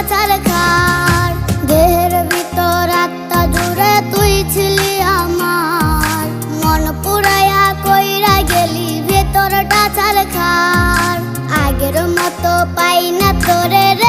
ছারখার। দেহের ভিতর আত্মা জুড়ে তুই ছিলি আমার, মন পুরাইয়া কইরা গেলি ভেতরটা ছারখার। আগের মতো পাই না তোরে রে